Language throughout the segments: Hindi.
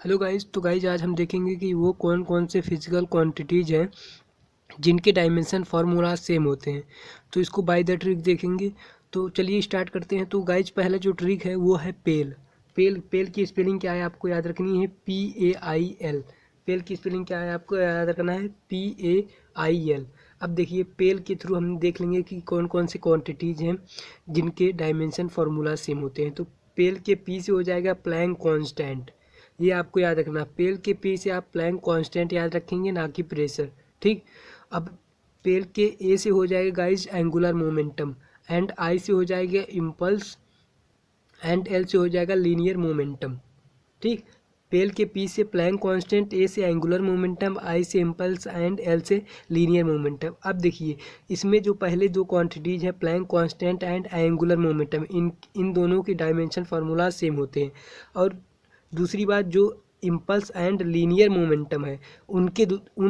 Hello guys. तो गाइस आज हम देखेंगे कि वो कौन कौन से फिजिकल क्वांटिटीज़ हैं जिनके डायमेंशन फार्मूला सेम होते हैं। तो इसको बाय द ट्रिक देखेंगे। तो चलिए स्टार्ट करते हैं। तो गाइस पहला जो ट्रिक है वो है पेल। पेल की स्पेलिंग क्या है आपको याद रखनी है, PAIL। पेल की स्पेलिंग क्या है आपको याद रखना है, PAIL। अब देखिए पेल के थ्रू हम देख लेंगे कि कौन कौन से क्वांटिटीज़ हैं जिनके डायमेंशन फार्मूला सेम होते हैं। तो पेल के पी से हो जाएगा प्लैंक कांस्टेंट, ये आपको याद रखना। पेल के पी से आप प्लैंक कांस्टेंट याद रखेंगे, ना कि प्रेशर। ठीक। अब पेल के ए से हो जाएगा guys angular momentum, and I से हो जाएगा इम्पल्स, एंड एल से हो जाएगा लीनियर मोमेंटम। ठीक। पेल के पी से प्लैंक कांस्टेंट, ए से एंगुलर मोमेंटम, आई से इम्पल्स एंड एल से लीनियर मोमेंटम। अब देखिए इसमें जो पहले दो क्वांटिटीज़ हैं Planck constant and angular momentum, इन दोनों के डायमेंशन फार्मूला सेम होते हैं। और दूसरी बात जो इम्पल्स एंड लीनियर मोमेंटम है उन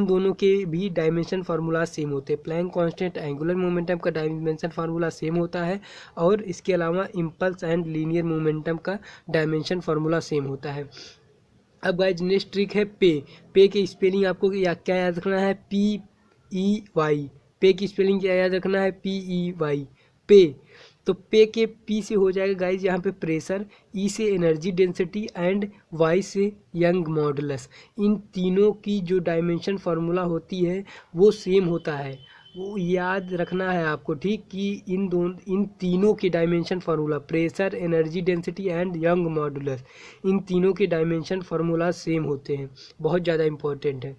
दोनों के भी डायमेंशन फार्मूला सेम होते हैं। प्लैंक कांस्टेंट एंगुलर मोमेंटम का डायमेंशन फार्मूला सेम होता है, और इसके अलावा इम्पल्स एंड लीनियर मोमेंटम का डायमेंशन फार्मूला सेम होता है। अब गाइज नेक्स्ट ट्रिक है पे की स्पेलिंग आपको क्या याद रखना है, PEY। पे की स्पेलिंग क्या याद रखना है, PEY। पे। तो पे के पी से हो जाएगा गाइज यहाँ पे प्रेशर, ई से एनर्जी डेंसिटी, एंड वाई से यंग मॉडुलस। इन तीनों की जो डायमेंशन फार्मूला होती है वो सेम होता है, वो याद रखना है आपको। ठीक कि इन तीनों के dimension formula pressure, energy density and Young modulus, इन तीनों के डायमेंशन फार्मूला सेम होते हैं। बहुत ज़्यादा इंपॉर्टेंट है,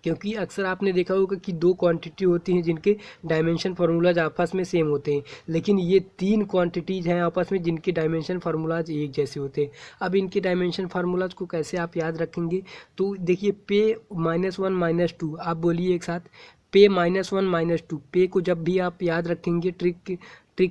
क्योंकि अक्सर आपने देखा होगा कि दो क्वांटिटी होती हैं जिनके डायमेंशन फार्मूलाज आपस में सेम होते हैं, लेकिन ये तीन क्वांटिटीज़ हैं आपस में जिनके डायमेंशन फार्मूलाज एक जैसे होते हैं। अब इनके डायमेंशन फार्मूलाज को कैसे आप याद रखेंगे, तो देखिए पे -1 -2, आप बोलिए एक साथ, पे -1 -2। पे को जब भी आप याद रखेंगे ट्रिक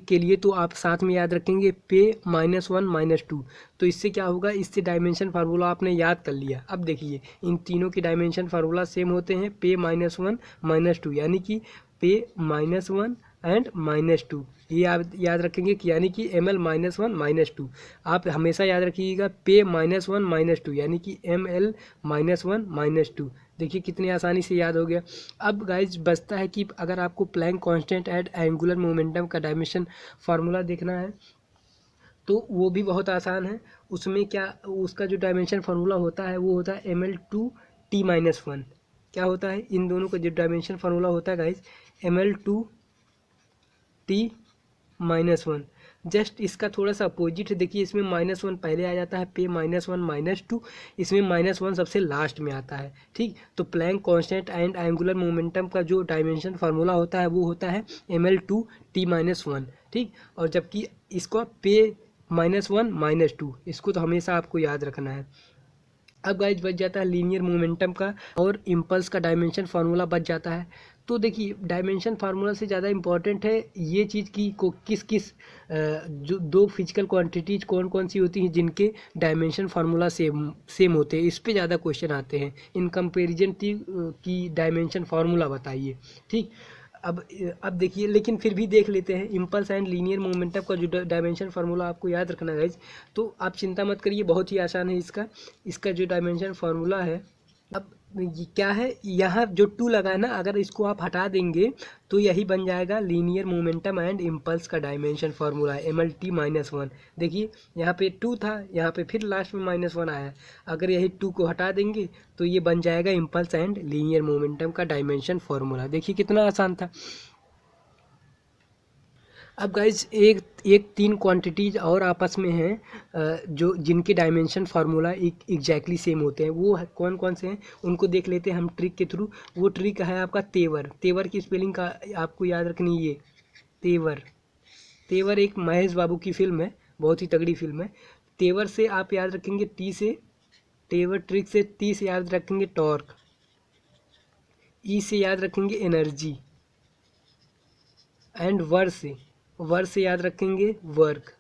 के लिए, तो आप साथ में याद रखेंगे पे -1 -2। तो इससे क्या होगा, इससे डायमेंशन फार्मूला आपने याद कर लिया। अब देखिए इन तीनों के डायमेंशन फार्मूला सेम होते हैं, पे -1 -2, यानी कि पे -1 एंड -2। ये आप याद रखेंगे कि यानी कि ML -1 -2। आप हमेशा याद रखिएगा पे -1 -2 यानी कि ML -1 -2। देखिए कितनी आसानी से याद हो गया। अब गाइज बचता है कि अगर आपको Planck constant and angular momentum का डायमेंशन फार्मूला देखना है तो वो भी बहुत आसान है। उसमें क्या, उसका जो डायमेंशन फार्मूला होता है वो होता है ML2T-1। क्या होता है, इन दोनों का जो डायमेंशन फार्मूला होता है गाइज ML2T-1। जस्ट इसका थोड़ा सा अपोजिट है। देखिए इसमें -1 पहले आ जाता है, पे -1 -2, इसमें -1 सबसे लास्ट में आता है। ठीक। तो Planck constant and angular momentum का जो डायमेंशन फार्मूला होता है वो होता है ML2T-1। ठीक। और जबकि इसको पे -1 -2, इसको तो हमेशा आपको याद रखना है। अब गाइज बच जाता है लीनियर मोमेंटम का और इम्पल्स का डायमेंशन फार्मूला बच जाता है। तो देखिए डायमेंशन फार्मूला से ज़्यादा इम्पॉर्टेंट है ये चीज़ की को जो दो फिजिकल क्वांटिटीज कौन कौन सी होती हैं जिनके डायमेंशन फार्मूला सेम होते हैं, इस पे ज़्यादा क्वेश्चन आते हैं। इन कंपेरिजन की डायमेंशन फार्मूला बताइए। ठीक। अब देखिए, लेकिन फिर भी देख लेते हैं इम्पल्स एंड लीनियर मोमेंटम का जो डायमेंशन फार्मूला आपको याद रखना है। तो आप चिंता मत करिए, बहुत ही आसान है इसका जो डायमेंशन फार्मूला है। अब ये क्या है, यहाँ जो 2 लगा है ना, अगर इसको आप हटा देंगे तो यही बन जाएगा लीनियर मोमेंटम एंड इम्पल्स का डायमेंशन फार्मूला है MLT-1। देखिए यहाँ पे 2 था, यहाँ पे फिर लास्ट में -1 आया। अगर यही 2 को हटा देंगे तो ये बन जाएगा इम्पल्स एंड लीनियर मोमेंटम का डायमेंशन फार्मूला। देखिए कितना आसान था। अब गाइज एक 3 क्वांटिटीज और आपस में हैं जो जिनके डायमेंशन फार्मूला एग्जैक्टली सेम होते हैं। वो कौन कौन से हैं उनको देख लेते हैं हम ट्रिक के थ्रू। वो ट्रिक है आपका तेवर। तेवर की स्पेलिंग का आपको याद रखनी है, ये तेवर। तेवर एक महेश बाबू की फिल्म है, बहुत ही तगड़ी फिल्म है। तेवर से आप याद रखेंगे टी से, तेवर ट्रिक से टी से याद रखेंगे टॉर्क, ई से याद रखेंगे एनर्जी, एंड वर से याद रखेंगे वर्क।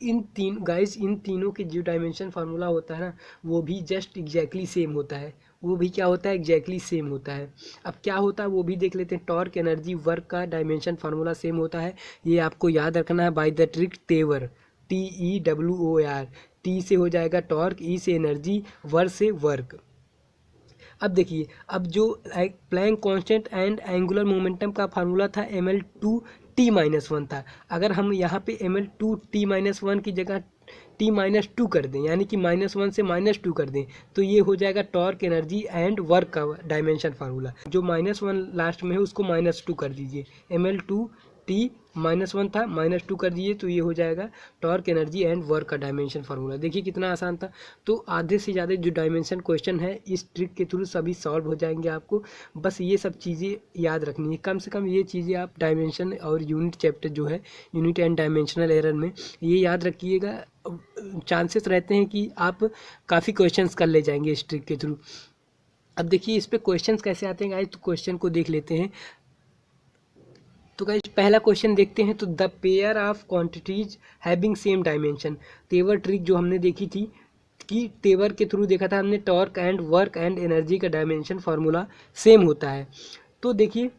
इन तीनों के जो डायमेंशन फार्मूला होता है ना, वो भी जस्ट एग्जैक्टली सेम होता है। वो भी क्या होता है, एग्जैक्टली सेम होता है। अब क्या होता है वो भी देख लेते हैं। टॉर्क, एनर्जी, वर्क का डायमेंशन फार्मूला सेम होता है, ये आपको याद रखना है बाय द ट्रिक तेवर, TEWOR। टी से हो जाएगा टॉर्क, ई से एनर्जी, वर से वर्क। अब देखिए, अब जो Planck constant and angular momentum का फार्मूला था ml2t-1 था। अगर हम यहाँ पे ml2t-1 की जगह t-2 कर दें, यानी कि -1 से -2 कर दें, तो ये हो जाएगा टॉर्क, एनर्जी एंड वर्क का डायमेंशन फार्मूला। जो -1 लास्ट में है उसको -2 कर दीजिए, ml2t-1 था, -2 कर दीजिए, तो ये हो जाएगा टॉर्क, एनर्जी एंड वर्क का डायमेंशन फार्मूला। देखिए कितना आसान था। तो आधे से ज़्यादा जो डायमेंशन क्वेश्चन है इस ट्रिक के थ्रू सभी सॉल्व हो जाएंगे। आपको बस ये सब चीज़ें याद रखनी है, कम से कम ये चीज़ें आप डायमेंशन और यूनिट चैप्टर जो है यूनिट एंड डायमेंशनल एरर में ये याद रखिएगा। चांसेस रहते हैं कि आप काफ़ी क्वेश्चंस कर ले जाएंगे इस ट्रिक के थ्रू। अब देखिए इस पे क्वेश्चंस कैसे आते हैं गाइस, तो क्वेश्चन को देख लेते हैं। तो गाइस पहला क्वेश्चन देखते हैं। तो the pair of quantities having same dimension, तेवर ट्रिक जो हमने देखी थी कि तेवर के थ्रू देखा था हमने, torque and work and energy का डायमेंशन फार्मूला सेम होता है। तो देखिए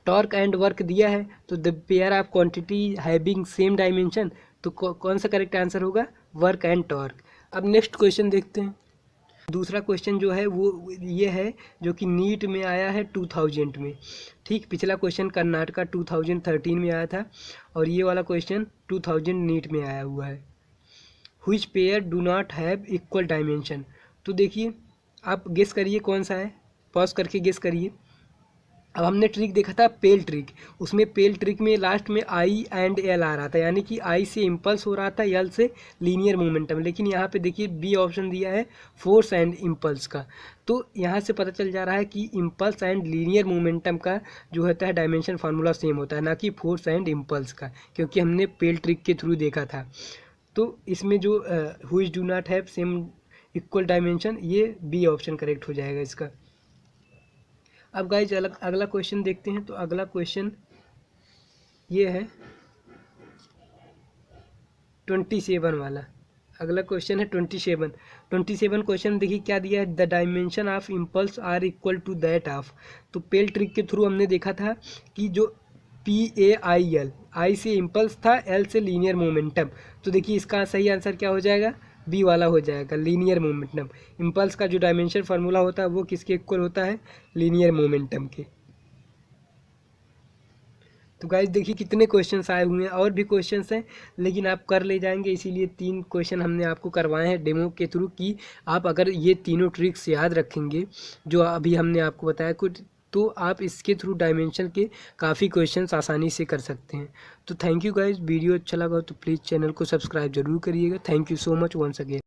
टॉर्क एंड वर्क दिया है, तो the pair of quantity having same dimension, तो कौन सा करेक्ट आंसर होगा, वर्क एंड टॉर्क। अब नेक्स्ट क्वेश्चन देखते हैं। दूसरा क्वेश्चन जो है वो ये है जो कि नीट में आया है 2000 में। ठीक, पिछला क्वेश्चन कर्नाटका 2013 में आया था और ये वाला क्वेश्चन 2000 नीट में आया हुआ है। Which pair do not have equal dimension, तो देखिए आप गेस करिए कौन सा है, पॉज करके गेस करिए। अब हमने ट्रिक देखा था पेल ट्रिक, उसमें पेल ट्रिक में लास्ट में आई एंड एल आ रहा था, यानी कि आई से इम्पल्स हो रहा था, एल से लीनियर मोमेंटम। लेकिन यहाँ पे देखिए बी ऑप्शन दिया है फोर्स एंड इम्पल्स का। तो यहाँ से पता चल जा रहा है कि इम्पल्स एंड लीनियर मोमेंटम का जो होता है डायमेंशन फार्मूला सेम होता है, ना कि फोर्स एंड इम्पल्स का, क्योंकि हमने पेल ट्रिक के थ्रू देखा था। तो इसमें जो which do not have same equal dimension, ये बी ऑप्शन करेक्ट हो जाएगा इसका। अब गाइज अगला क्वेश्चन देखते हैं। तो अगला क्वेश्चन ये है 27 वाला। अगला क्वेश्चन है 27 क्वेश्चन देखिए क्या दिया है, the dimension of impulse are equal to that of. तो पेल ट्रिक के थ्रू हमने देखा था कि जो PAIL, आई से इम्पल्स था, एल से लीनियर मोमेंटम। तो देखिए इसका सही आंसर क्या हो जाएगा, बी वाला हो जाएगा, लीनियर मोमेंटम। इम्पल्स का जो डायमेंशन फार्मूला होता है वो किसके इक्वल होता है, लीनियर मोमेंटम के। तो गाइस देखिए कितने क्वेश्चंस आए हुए हैं, और भी क्वेश्चंस हैं लेकिन आप कर ले जाएंगे, इसीलिए 3 क्वेश्चन हमने आपको करवाए हैं डेमो के थ्रू कि आप अगर ये तीनों ट्रिक्स याद रखेंगे जो अभी हमने आपको बताया कुछ, तो आप इसके थ्रू डायमेंशन के काफ़ी क्वेश्चंस आसानी से कर सकते हैं। तो थैंक यू गाइस, वीडियो अच्छा लगा हो तो प्लीज़ चैनल को सब्सक्राइब जरूर करिएगा। Thank you so much once again.